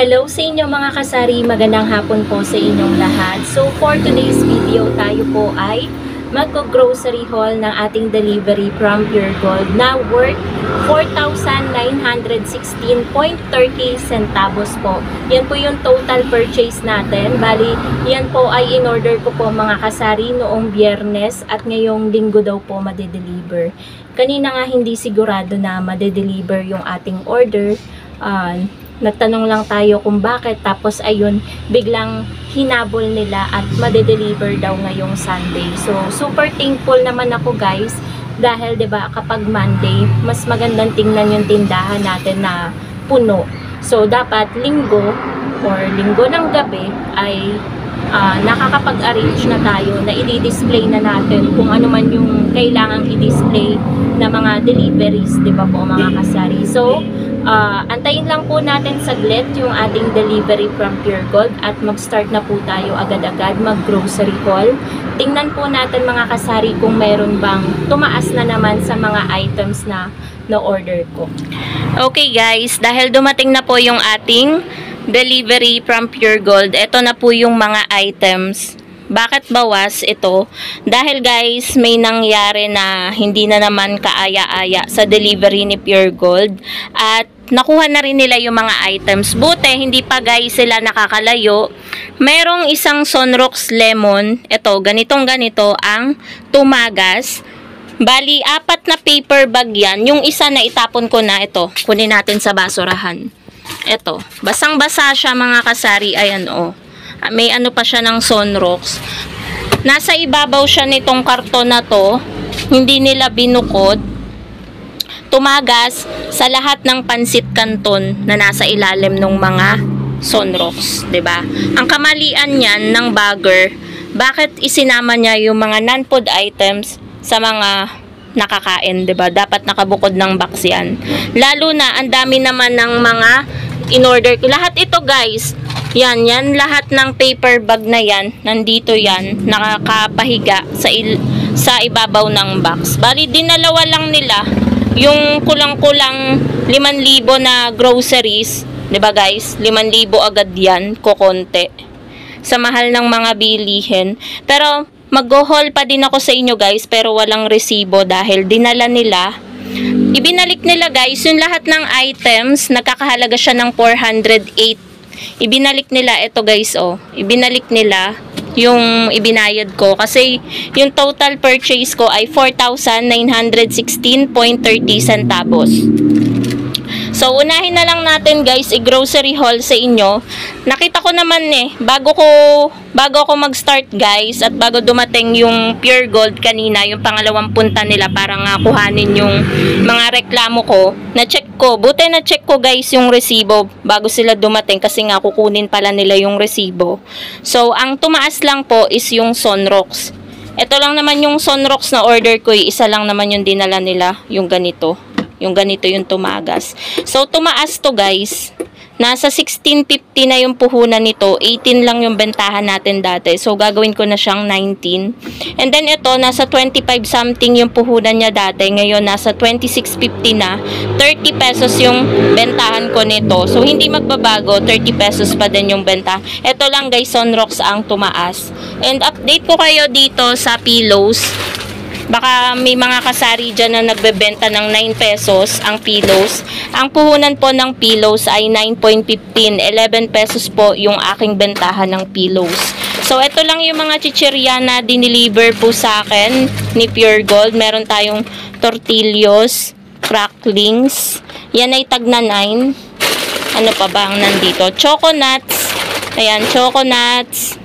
Hello sa inyo mga kasari, magandang hapon po sa inyong lahat. So for today's video, tayo po ay magko-grocery haul ng ating delivery from Pure Gold na worth 4,916.30 centavos po. Yan po yung total purchase natin. Bali, yan po ay in-order ko po mga kasari noong Biyernes at ngayong linggo daw po madedeliver. Kanina nga hindi sigurado na madedeliver yung ating order. Nagtanong lang tayo kung bakit, tapos ayun, biglang hinabol nila at madedeliver daw ngayong Sunday. So, super thankful naman ako guys, dahil 'di ba kapag Monday, mas magandang tingnan yung tindahan natin na puno. So, dapat linggo ng gabi ay nakakapag-arrange na tayo na i-display na natin kung ano man yung kailangang i-display na mga deliveries, 'di ba po mga kasari. So, antayin lang po natin saglit yung ating delivery from Pure Gold at mag-start na po tayo agad-agad mag-grocery haul. Tingnan po natin mga kasari kung meron bang tumaas na naman sa mga items na na-order ko. Okay guys, dahil dumating na po yung ating delivery from Pure Gold, ito na po yung mga items. Bakit bawas ito? Dahil guys, may nangyari na hindi na naman kaaya-aya sa delivery ni Pure Gold at nakuha na rin nila yung mga items. Buti, hindi pa guys sila nakakalayo. Merong isang Sunrox Lemon, ito, ganitong-ganito ang tumagas. Bali, 4 na paper bag yan. Yung isa na itapon ko na, ito, kunin natin sa basurahan. Ito, basang-basa siya mga kasari, ayan o. May ano pa siya ng Sunrox. Nasa ibabaw siya nitong karton na to. Hindi nila binukod. Tumagas sa lahat ng pansit canton na nasa ilalim ng mga Sunrox, 'di ba? Ang kamalian niyan ng bagger, bakit isinama niya yung mga non-food items sa mga nakakain, 'di ba? Dapat nakabukod ng box 'yan. Lalo na ang dami naman ng mga in-order ko. Lahat ito, guys. Yan lahat ng paper bag na yan, nandito yan, nakakapahiga sa ibabaw ng box. Bali, dinalawa lang nila yung kulang-kulang 5,000 na groceries, 'di ba guys? 5,000 agad yan, kokonte. Sa mahal ng mga bilihin. Pero mag-haul pa din ako sa inyo guys, pero walang resibo dahil dinala nila. Ibinalik nila guys yung lahat ng items, nagkakahalaga siya ng 408. Ibinalik nila ito guys, oh. Ibinalik nila yung ibinayad ko kasi yung total purchase ko ay 4,916.30 centavos. So, unahin na lang natin guys i-grocery haul sa inyo. Nakita ko naman bago ako mag-start guys at bago dumating yung Pure Gold kanina, yung pangalawang punta nila para nga kuhanin yung mga reklamo ko, na-check ko. Buti na-check ko guys yung resibo bago sila dumating kasi nga kukunin pala nila yung resibo. So, ang tumaas lang po is yung Sunrox. Ito lang naman yung Sunrox na order ko, isa lang naman yung dinala nila, yung ganito. Yung ganito yung tumagas. So, tumaas to guys. Nasa 16.50 na yung puhunan nito. 18 lang yung bentahan natin dati. So, gagawin ko na siyang 19. And then, ito, nasa 25 something yung puhunan niya dati. Ngayon, nasa 26.50 na. 30 pesos yung bentahan ko nito. So, hindi magbabago. 30 pesos pa din yung benta. Ito lang guys, Sunrox ang tumaas. And update ko kayo dito sa pillows. Baka may mga kasari dyan na nagbebenta ng 9 pesos ang pillows. Ang puhunan po ng pillows ay 9.15. 11 pesos po yung aking bentahan ng pillows. So, ito lang yung mga chichirya na dineliver po sa akin ni Pure Gold. Meron tayong tortillos, cracklings. Yan ay tag na 9. Ano pa ba ang nandito? Choco nuts. Ayan, choco nuts.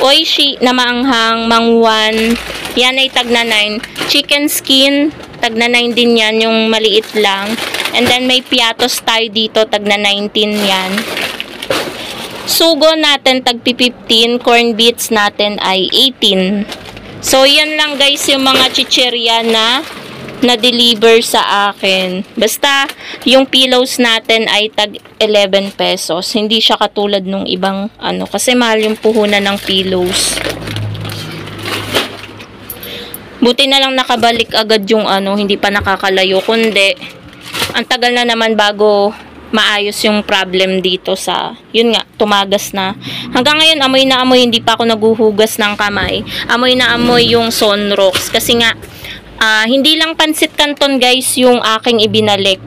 Oishi na maanghang, mangwan. Yan ay tag na 9. Chicken skin, tag na 9 din yan, yung maliit lang. And then may piatos tayo dito, tag na 19 yan. Sugo natin, tag 15. Corn beets natin ay 18. So, yan lang guys yung mga chichirya na na-deliver sa akin. Basta, yung pillows natin ay tag 11 pesos. Hindi siya katulad nung ibang kasi mahal yung puhunan ng pillows. Buti na lang nakabalik agad yung hindi pa nakakalayo. Kundi, ang tagal na naman bago maayos yung problem dito sa, yun nga, tumagas na. Hanggang ngayon, amoy na amoy, hindi pa ako naguhugas ng kamay. Amoy na amoy yung Sonrox. Kasi nga, hindi lang pansit canton guys yung aking ibinalik.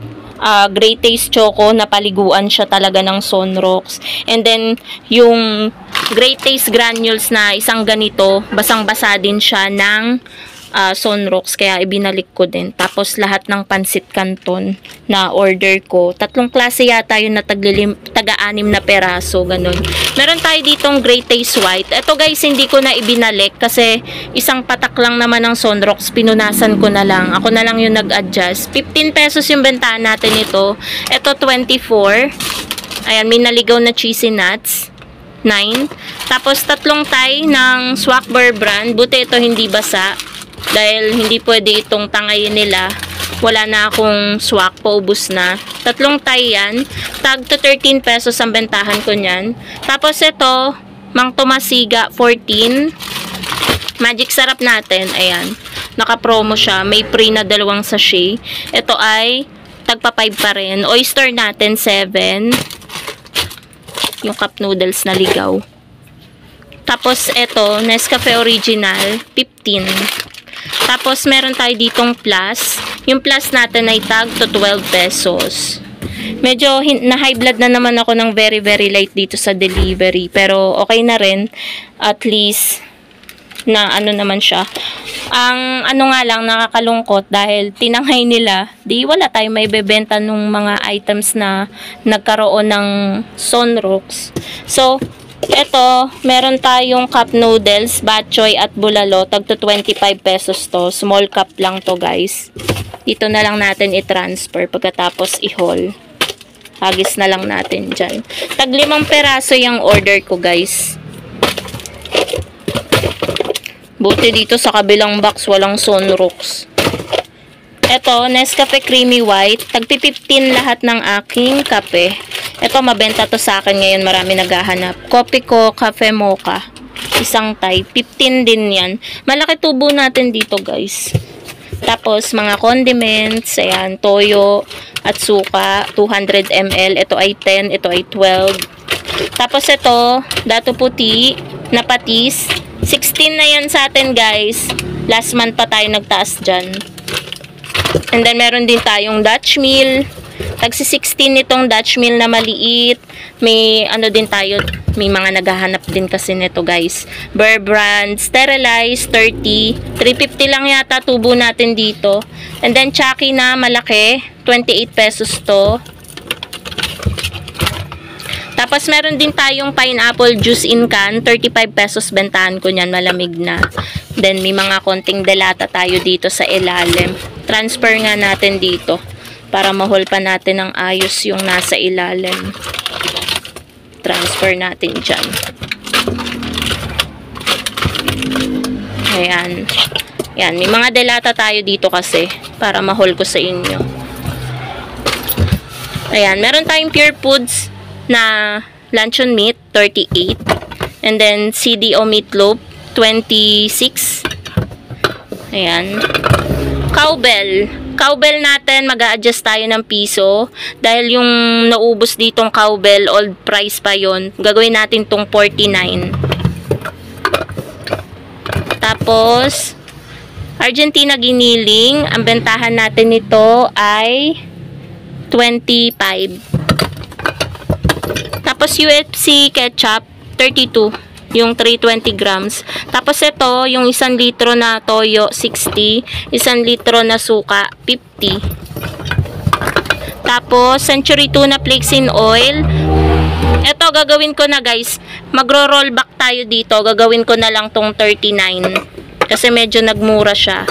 Great Taste Choco, napaliguan siya talaga ng Sonrox. And then, yung Great Taste Granules na isang ganito, basang-basa din siya ng Sonrox, kaya ibinalik ko din. Tapos lahat ng pansit canton na order ko, 3 klase yata yun na taga-6 na peraso, ganun. Meron tayo ditong Great Taste White. Ito guys, hindi ko na ibinalik kasi isang patak lang naman ng Sonrox, pinunasan ko na lang. Ako na lang yung nag-adjust. 15 pesos yung bentahan natin ito. Ito 24. Ayan, may naligaw na cheesy nuts. 9. Tapos 3 tie ng Swak Bear brand. Buti ito hindi basa. Dahil hindi pwede itong tangayin nila. Wala na akong swak, paubos na. 3 tie yan. Tag to 13 pesos ang bentahan ko nyan. Tapos ito, Mang Tomasiga 14. Magic Sarap natin, ayan. Naka-promo siya. May free na 2 sachet. Ito ay tagpa 5 pa rin. Oyster natin 7. Yung cup noodles na ligaw. Tapos ito, Nescafe Original 15. Tapos, meron tayo ditong plus. Yung plus natin ay tag to 12 pesos. Medyo na-high blood na naman ako ng very, very light dito sa delivery. Pero, okay na rin. At least, na ano naman siya. Ang ano nga lang, nakakalungkot dahil tinanghay nila. Di wala tayong may bebenta nung mga items na nagkaroon ng Sonrox. So, ito, meron tayong cup noodles, bok choy at bulalo. Tag to 25 pesos to. Small cup lang to guys. Dito na lang natin i-transfer pagkatapos i-haul. Hagis na lang natin dyan. Tag 5 peraso yung order ko guys. Buti dito sa kabilang box walang Sonrox. Ito, Nescafe Creamy White. Tag 15 lahat ng aking kape. Ito, mabenta to sa akin ngayon. Marami naghahanap. Kopi ko, Cafe Mocha. Isang tie. 15 din yan. Malaki tubo natin dito, guys. Tapos, mga condiments. Ayan, toyo at suka. 200 ml. Ito ay 10. Ito ay 12. Tapos, ito, dato puti na patis. 16 na yan sa atin, guys. Last month pa tayo nagtaas dyan. And then, meron din tayong Dutch meal. Tagsi 16 nitong Dutch meal na maliit. May ano din tayo, may mga naghahanap din kasi nito guys. Bear brand, sterilized, 30. 350 lang yata tubo natin dito. And then Chucky na malaki, 28 pesos to. Tapos meron din tayong pineapple juice in can, 35 pesos bentahan ko niyan, malamig na. Then may mga konting delata tayo dito sa ilalim. Transfer nga natin dito para mahol pa natin ng ayos yung nasa ilalim. Transfer natin dyan. Ayan. Ayan, may mga delata tayo dito kasi para mahol ko sa inyo. Ayan, meron tayong Pure Foods na luncheon meat, 38. And then, CDO meatloaf, 26. Ayan. Cowbell natin, mag-a-adjust tayo ng piso. Dahil yung naubos ditong cowbell, old price pa yon. Gagawin natin tong 49. Tapos, Argentina giniling. Ang bentahan natin nito ay 25. Tapos, UFC ketchup, 32. Yung 320 grams. Tapos ito, yung 1 litro na toyo, 60. 1 litro na suka, 50. Tapos, Century Tuna Flakes in Oil. Ito, gagawin ko na guys. Magro-roll back tayo dito. Gagawin ko na lang tong 39. Kasi medyo nagmura siya.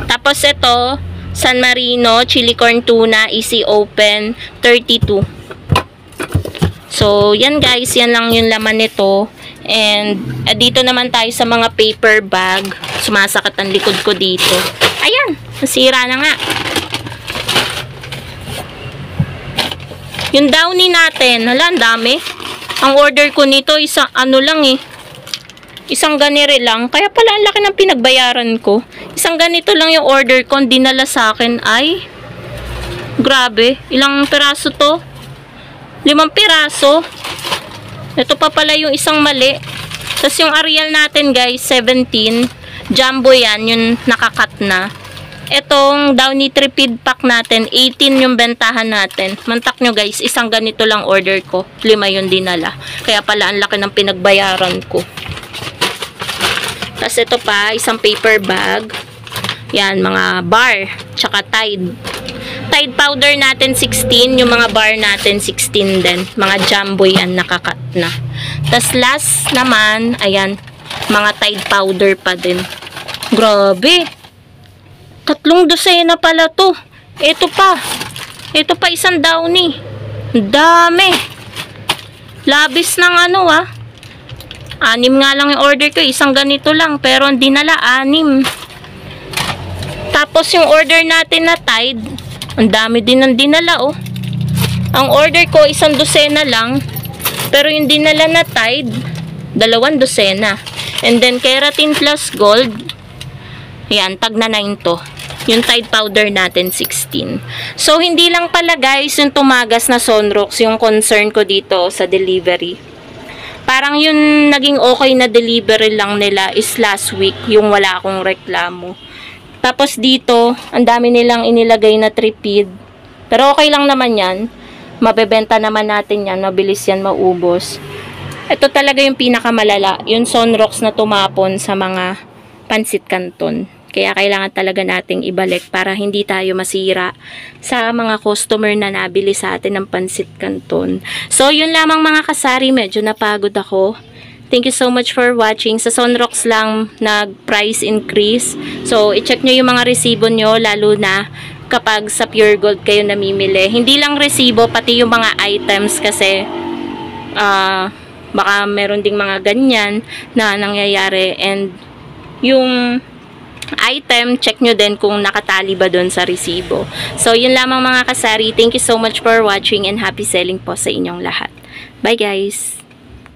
Tapos ito, San Marino, Chili Corn Tuna, Easy Open, 32. So, yan guys, yan lang yung laman nito. And, dito naman tayo sa mga paper bag. Sumasakit ang likod ko dito. Ayan, nasira na nga. Yung downy natin, hala, ang dami. Ang order ko nito, isang ano lang eh. Isang ganire lang. Kaya pala, ang laki ng pinagbayaran ko. Isang ganito lang yung order ko. Ang dinala sa akin ay Grabe, ilang piraso to? 5 piraso. Ito pa pala yung isang mali. Tapos yung Ariel natin guys, 17. Jumbo yan, yung nakakat na. Itong Downy Tripid pack natin, 18 yung bentahan natin. Mantak nyo guys, isang ganito lang order ko. 5 yung dinala. Kaya pala ang laki ng pinagbayaran ko. Tapos ito pa, isang paper bag. Yan, mga bar. Tsaka Tide. Tide powder natin 16. Yung mga bar natin 16 din. Mga jumbo yan, nakakat na. Tapos last naman, ayan, mga Tide powder pa din. Grabe. 3 dosena pala to. Ito pa. Ito pa isang Downy. Dami. Labis ng ano 6 nga lang yung order ko. Isang ganito lang. Pero hindi nala 6. Tapos yung order natin na Tide, ang dami din ng dinala Ang order ko, 1 dosena lang. Pero yung dinala na Tide, 2 dosena. And then Keratin Plus Gold, yan, tag na 9 to. Yung Tide powder natin, 16. So, hindi lang pala guys, yung tumagas na Sonrox, yung concern ko dito sa delivery. Parang yung naging okay na delivery lang nila is last week, yung wala akong reklamo. Tapos dito, ang dami nilang inilagay na tripid. Pero okay lang naman yan. Mabebenta naman natin yan, mabilis yan maubos. Ito talaga yung pinakamalala, yung Sonrox na tumapon sa mga Pansit Canton. Kaya kailangan talaga nating ibalik para hindi tayo masira sa mga customer na nabili sa atin ng Pansit Canton. So, yun lamang mga kasari. Medyo napagod ako. Thank you so much for watching. Sa Sonrox lang nag-price increase. So, i-check nyo yung mga resibo nyo, lalo na kapag sa Pure Gold kayo namimili. Hindi lang resibo, pati yung mga items kasi baka meron ding mga ganyan na nangyayari. And yung item, check nyo din kung nakatali ba doon sa resibo. So, yun lamang mga kasari. Thank you so much for watching and happy selling po sa inyong lahat. Bye guys!